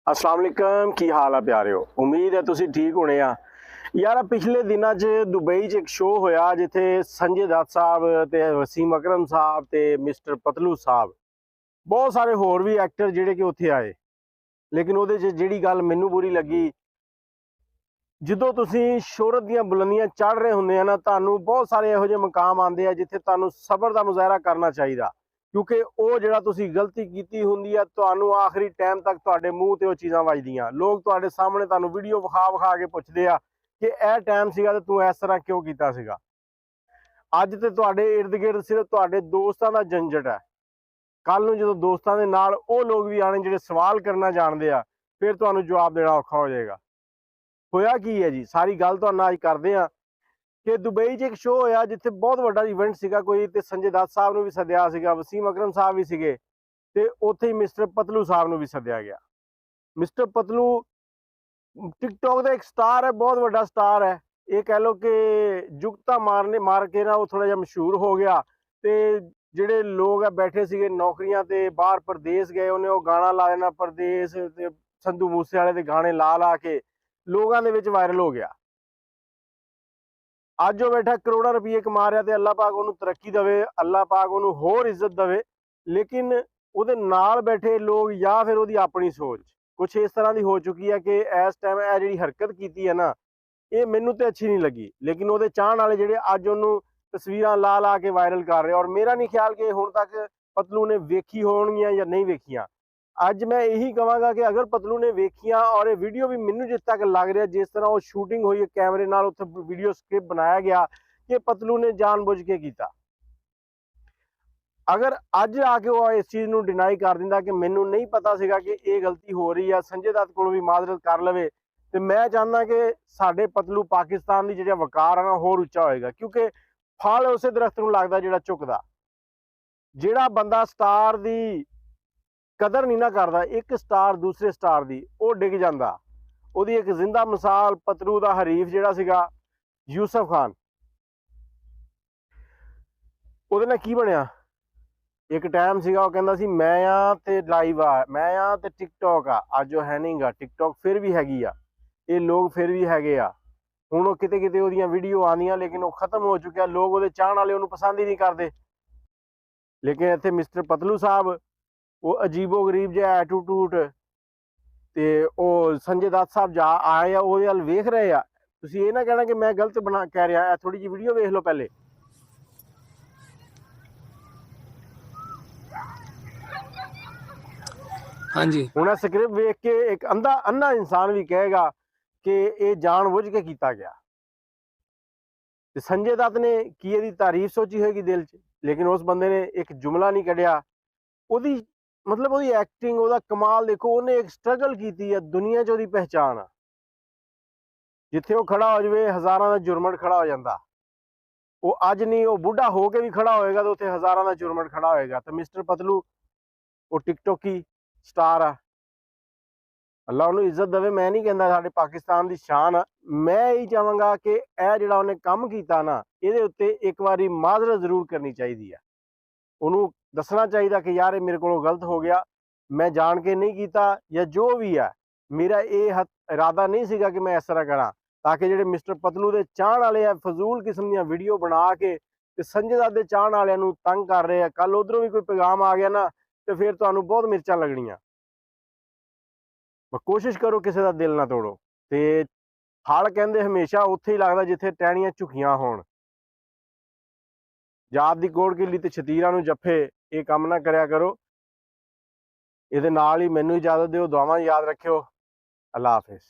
अस्सलाम वालेकुम की हाल है प्यारिओ। उम्मीद है तुसी ठीक होने आ यार। पिछले दिनों दुबई च एक शो होया जिथे संजय दत्त साहब ते वसीम अकरम साहब ते मिस्टर पतलू साहब बहुत सारे होर भी एक्टर जिहड़े कि उत्थे आए। लेकिन उहदे च जिहड़ी गल मैनू बुरी लगी, ਜਦੋਂ ਤੁਸੀਂ ਸ਼ੋਹਰਤ ਦੀਆਂ ਬੁਲੰਦੀਆਂ ਚੜ ਰਹੇ ਹੁੰਦੇ ਆ ਨਾ, ਤੁਹਾਨੂੰ ਬਹੁਤ ਸਾਰੇ ਇਹੋ ਜਿਹੇ ਮਕਾਮ ਆਉਂਦੇ ਆ ਜਿੱਥੇ ਤੁਹਾਨੂੰ ਸਬਰ ਦਾ ਮੁਜ਼ਾਹਰਾ ਕਰਨਾ ਚਾਹੀਦਾ, ਕਿਉਂਕਿ ਉਹ ਜਿਹੜਾ ਤੁਸੀਂ ਗਲਤੀ ਕੀਤੀ ਹੁੰਦੀ ਆ ਤੁਹਾਨੂੰ ਆਖਰੀ ਟਾਈਮ ਤੱਕ ਤੁਹਾਡੇ ਮੂੰਹ ਤੇ ਉਹ ਚੀਜ਼ਾਂ ਵੱਜਦੀਆਂ। ਲੋਕ ਤੁਹਾਡੇ ਸਾਹਮਣੇ ਤੁਹਾਨੂੰ ਵੀਡੀਓ ਵਿਖਾ ਕੇ ਪੁੱਛਦੇ ਆ ਕਿ ਇਹ ਟਾਈਮ ਸੀਗਾ ਤੇ ਤੂੰ ਇਸ ਤਰ੍ਹਾਂ ਕਿਉਂ ਕੀਤਾ ਸੀਗਾ। ਅੱਜ ਤੇ ਤੁਹਾਡੇ ਇਰਦ ਗਿਰਦ ਸਿਰਫ ਤੁਹਾਡੇ ਦੋਸਤਾਂ ਦਾ ਜੰਜਟ ਹੈ। ਕੱਲ ਨੂੰ ਜਦੋਂ ਦੋਸਤਾਂ ਦੇ ਨਾਲ ਉਹ ਲੋਕ ਵੀ ਆਣੇ ਜਿਹੜੇ ਸਵਾਲ ਕਰਨਾ ਜਾਣਦੇ ਆ, ਫਿਰ ਤੁਹਾਨੂੰ ਜਵਾਬ ਦੇਣਾ ਔਖਾ ਹੋ ਜਾਏਗਾ। ਹੋਇਆ ਕੀ है जी, सारी गल तो अज करते हैं कि दुबई च एक शो होया जिथे बहुत बड़ा इवेंट सीगा कोई, ते संजय दत्त साहब नूं भी सद्या सीगा, वसीम अकरम साहब भी सीगे, ते उत्थे ही मिस्टर पतलू साहब नूं भी सद्या गया। मिस्टर पतलू टिकटॉक का एक स्टार है, बहुत बड़ा स्टार है। ये कह लो कि जुगता मार के ना वो थोड़ा जिहा मशहूर हो गया, ते जिहड़े लोग है बैठे सीगे नौकरियां ते बाहर परदेस गए, उन्हें वो गाना ला देना परदेस ते संधू मूसे वाले दे गाने ला के लोगों के विच वायरल हो गया। अज वो बैठा करोड़ों रुपये कमा रहा, तो अल्लाह पाक उन्होंने तरक्की देवे, अल्लाह पाक उन्होंने होर इज्जत देवे। लेकिन उहदे नाल बैठे लोग या फिर उहदी अपनी सोच कुछ इस तरह की हो चुकी है कि इस टाइम यह जिहड़ी हरकत की है ना, ये मैनू तो अच्छी नहीं लगी। लेकिन उहदे चाहण वाले जिहड़े अज उन्होंने तस्वीरां ला के वायरल कर रहे, और मेरा नहीं ख्याल कि हुण तक पतलू ने वेखी होणगियां या नहीं वेखियां। अज मैं यही कहांगा कि अगर पतलू ने वेखियां, और ये वीडियो भी मैनू जिस तक लग रहा जिस तरह वो शूटिंग हुई है कैमरे नाल, उत्थे वीडियो स्क्रिप्ट बनाया गया कि पतलू ने जानबूझ के किया। अगर अज आके वो इस चीज़ नूं डिनाई कर दिंदा कि मैनू नहीं पता सीगा कि ये गलती हो रही है, संजय दत्त कोलों भी माजरत कर लवे, तो मैं चाहता कि साडे पतलू पाकिस्तान की जिहड़ा वकार है ना होर उच्चा होएगा। क्योंकि फल उस दरख्त नूं लगदा जिहड़ा झुकदा। जिहड़ा बंदा स्टार दी कदर नहीं ना करता, एक स्टार दूसरे स्टार दी वो डिग जाता। उहदी एक जिंदा मिसाल पतलू दा हरीफ जिहड़ा सीगा यूसुफ खान, उहदे नाल की बनिया। एक टाइम सीगा वो कहंदा सी मैं आ ते लाइव आ, मैं आ ते टिकटॉक आ। अज वो है नहीं गा, टिकटॉक फिर भी हैगी आ, ये लोग फिर भी हैगे आ। हुण किते किते उहदियां वीडियो आंदियां, लेकिन वो खत्म हो चुकिया। लोग उहदे चाहण वाले उहनूं पसंद ही नहीं करते। लेकिन इत्थे मिस्टर पतलू साहब वो अजीबो गरीब जिहा एटीट्यूड ते वो संजय दत्त साहब जा आए आ, ਉਹਦੇ ਵੱਲ ਵੇਖ रहे आ। तुसीं ये ना कहना कि मैं गलत बना कह रहा, थोड़ी जी वीडियो वेख लो पहले। हाँ जी, हुण स्क्रिप्ट वेख के एक अन्ना इंसान भी कहेगा कि ये जानबूझ के किया गया। ते संजय दत्त ने की ਇਹਦੀ तारीफ सोची होगी दिल च, लेकिन उस बंदे ने एक जुमला नहीं कढ़िया। ਉਹਦੀ मतलब ਉਹਦੀ एक्टिंग, ਉਹਦਾ कमाल देखो। ਉਹਨੇ एक स्ट्रगल की है, दुनिया च ਉਹਦੀ पहचान आ। जिथे वो खड़ा हो जाए हज़ारां दा जुरमट खड़ा हो जाता। वो अज नहीं, वो बुढ़ा हो के भी खड़ा होएगा तो उत्थे हज़ारां दा जुरमट खड़ा होएगा। तो मिस्टर पतलू वो टिकटॉकी स्टार आ, अल्लाह उन्होंने इज्जत देवे। मैं नहीं कहता साडे पाकिस्तान की शान आ। मैं यही चाहांगा कि यह जिहड़ा उन्हें काम किया ना, ये उत्ते एक बारी माजरत जरूर करनी चाहिए है। उन्होंने दसना चाहिए कि यार मेरे को गलत हो गया, मैं जान के नहीं किया, या जो भी है मेरा ये इरादा नहीं सीगा कि मैं इस तरह करा। ताकि जिहड़े मिस्टर पतलू के चाहण वाले आ फजूल किस्म दी वीडियो बना के ते संजय दत्त के चाहण वालियां नूं तंग कर रहे हैं। कल उधरों भी कोई पैगाम आ गया ना, तो फिर तुहानूं बहुत मिर्चां लगणियां। कोशिश करो किसी का दिल ना तोड़ो। ते फल कहंदे हमेशा उत्थे ही लगदा जिथे टहनियां झुकियां होण। जात दी कोड़ किल्ली ते छतीरां नूं जफ्फे, ये काम ना करया करो। इहदे नाल ही मैनूं इजाजत दिओ, दुआवां याद रखियो। अल्लाह हाफिज़।